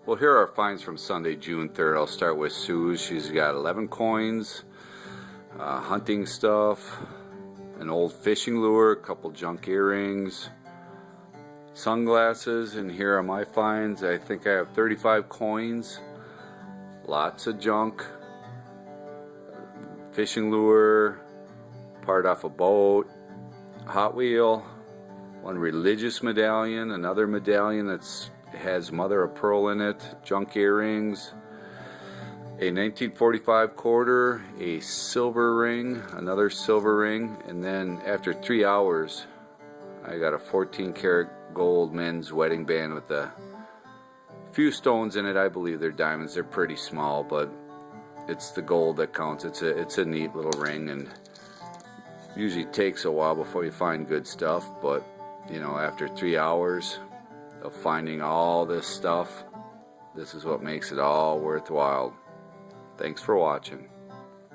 Well, here are our finds from Sunday, June 3rd. I'll start with Sue's. She's got 11 coins, hunting stuff, an old fishing lure, a couple junk earrings, sunglasses, and here are my finds. I think I have 35 coins, lots of junk, fishing lure, part off a boat, Hot Wheel, one religious medallion, another medallion that's has mother of pearl in it, junk earrings, a 1945 quarter, a silver ring, another silver ring, and then after 3 hours I got a 14-karat gold men's wedding band with a few stones in it. I believe they're diamonds. They're pretty small, but it's the gold that counts. It's a neat little ring, and usually takes a while before you find good stuff, but you know, after 3 hours of finding all this stuff, this is what makes it all worthwhile. Thanks for watching.